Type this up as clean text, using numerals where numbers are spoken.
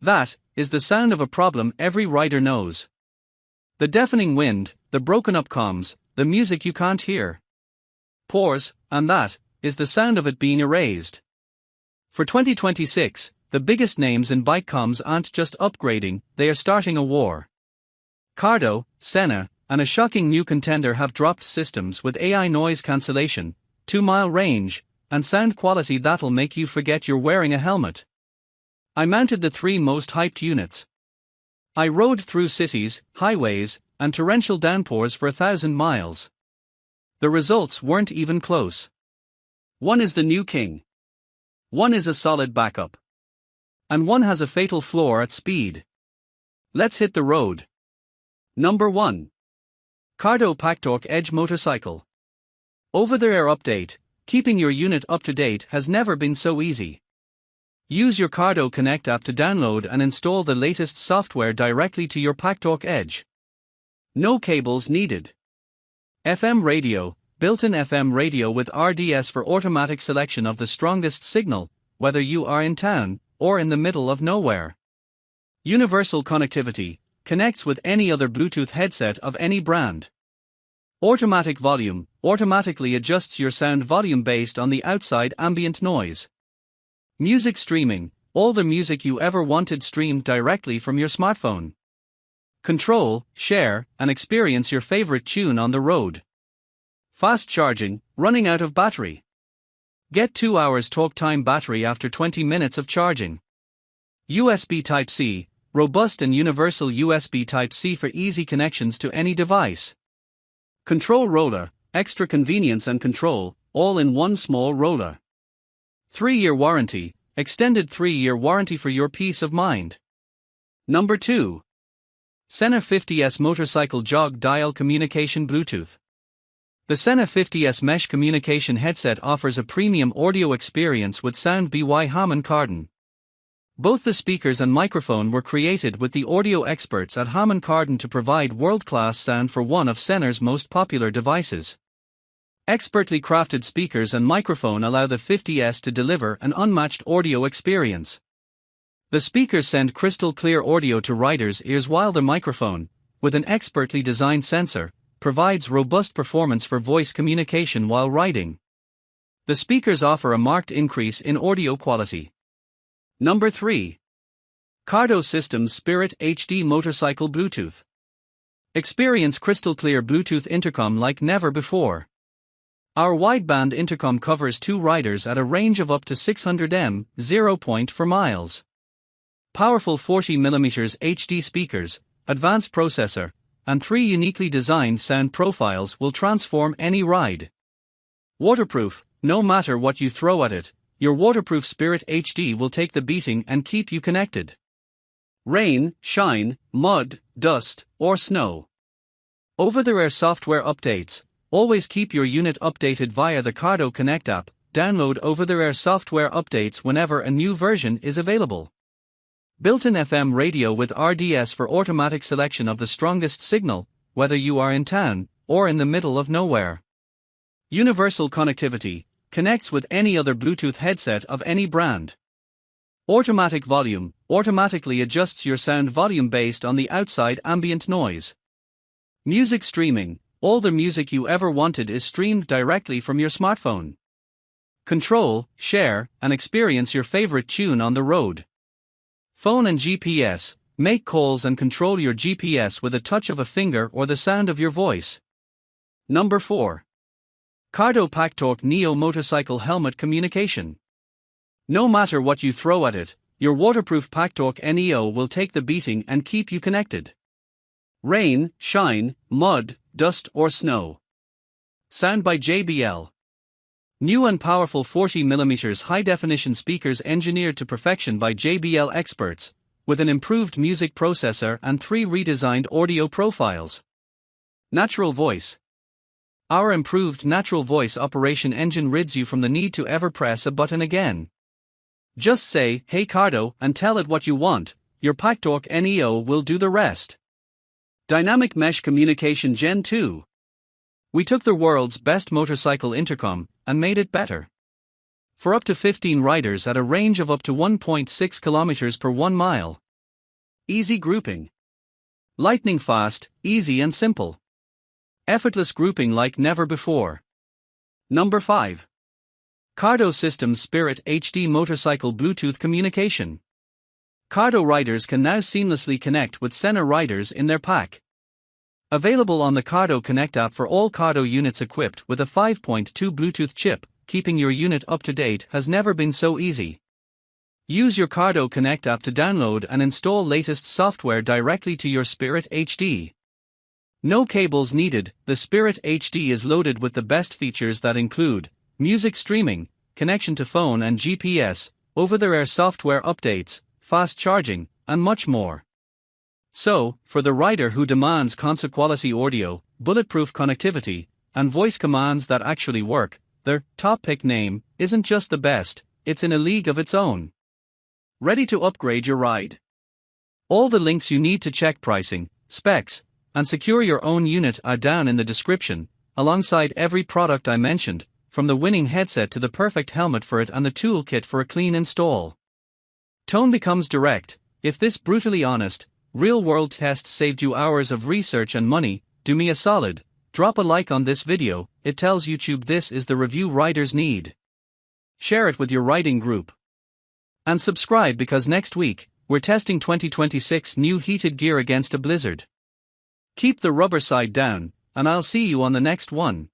That is the sound of a problem every rider knows. The deafening wind, the broken-up comms, the music you can't hear. Pause, and that is the sound of it being erased. For 2026, the biggest names in bike comms aren't just upgrading, they are starting a war. Cardo, Sena, and a shocking new contender have dropped systems with AI noise cancellation, 2-mile range, and sound quality that'll make you forget you're wearing a helmet. I mounted the 3 most hyped units. I rode through cities, highways, and torrential downpours for 1,000 miles. The results weren't even close. One is the new king. One is a solid backup. And one has a fatal flaw at speed. Let's hit the road. Number 1. Cardo Packtalk Edge Motorcycle. Over-the-air update. Keeping your unit up to date has never been so easy. Use your Cardo Connect app to download and install the latest software directly to your Packtalk Edge. No cables needed. FM radio, built-in FM radio with RDS for automatic selection of the strongest signal, whether you are in town or in the middle of nowhere. Universal connectivity, connects with any other Bluetooth headset of any brand. Automatic volume, automatically adjusts your sound volume based on the outside ambient noise. Music streaming, all the music you ever wanted streamed directly from your smartphone. Control, share, and experience your favorite tune on the road. Fast charging, running out of battery. Get 2 hours talk time battery after 20 minutes of charging. USB Type-C, robust and universal USB Type-C for easy connections to any device. Control roller, extra convenience and control, all in one small roller. 3-year warranty, extended 3-year warranty for your peace of mind. Number 2. Sena 50S Motorcycle Jog Dial Communication Bluetooth. The Sena 50S Mesh Communication Headset offers a premium audio experience with sound by Harman Kardon. Both the speakers and microphone were created with the audio experts at Harman Kardon to provide world-class sound for one of Sena's most popular devices. Expertly crafted speakers and microphone allow the 50S to deliver an unmatched audio experience. The speakers send crystal clear audio to riders' ears while the microphone, with an expertly designed sensor, provides robust performance for voice communication while riding. The speakers offer a marked increase in audio quality. Number 3. Cardo Systems Spirit HD Motorcycle Bluetooth. Experience crystal clear Bluetooth intercom like never before. Our wideband intercom covers 2 riders at a range of up to 600 m, 0.4 miles. Powerful 40mm HD speakers, advanced processor, and 3 uniquely designed sound profiles will transform any ride. Waterproof, no matter what you throw at it, your waterproof Spirit HD will take the beating and keep you connected. Rain, shine, mud, dust, or snow. Over-the-air software updates. Always keep your unit updated via the Cardo Connect app. Download over-the-air software updates whenever a new version is available. Built-in FM radio with RDS for automatic selection of the strongest signal, whether you are in town or in the middle of nowhere. Universal connectivity, connects with any other Bluetooth headset of any brand. Automatic volume, automatically adjusts your sound volume based on the outside ambient noise. Music streaming, all the music you ever wanted is streamed directly from your smartphone. Control, share, and experience your favorite tune on the road. Phone and GPS, make calls and control your GPS with a touch of a finger or the sound of your voice. Number 4. Cardo Packtalk Neo Motorcycle Helmet Communication. No matter what you throw at it, your waterproof Packtalk Neo will take the beating and keep you connected. Rain, shine, mud, dust or snow. Sound by JBL. New and powerful 40mm high-definition speakers engineered to perfection by JBL experts, with an improved music processor and 3 redesigned audio profiles. Natural voice. Our improved natural voice operation engine rids you from the need to ever press a button again. Just say, "Hey Cardo," and tell it what you want, your Packtalk Neo will do the rest. Dynamic Mesh Communication Gen 2. We took the world's best motorcycle intercom and made it better. For up to 15 riders at a range of up to 1.6 km per 1 mile. easy grouping. Lightning fast, easy and simple. Effortless grouping like never before. Number 5. Cardo Systems Spirit HD Motorcycle Bluetooth Communication. Cardo riders can now seamlessly connect with Sena riders in their pack. Available on the Cardo Connect app for all Cardo units equipped with a 5.2 Bluetooth chip, keeping your unit up to date has never been so easy. Use your Cardo Connect app to download and install latest software directly to your Spirit HD. No cables needed. The Spirit HD is loaded with the best features that include music streaming, connection to phone and GPS, over-the-air software updates, fast charging, and much more. So, for the rider who demands concert-quality audio, bulletproof connectivity, and voice commands that actually work, their top pick name isn't just the best, it's in a league of its own. Ready to upgrade your ride? All the links you need to check pricing, specs, and secure your own unit are down in the description, alongside every product I mentioned, from the winning headset to the perfect helmet for it and the toolkit for a clean install. Tone becomes direct. If this brutally honest, real-world test saved you hours of research and money, do me a solid, drop a like on this video. It tells YouTube this is the review riders need. Share it with your riding group. And subscribe because next week, we're testing 2026 new heated gear against a blizzard. Keep the rubber side down, and I'll see you on the next one.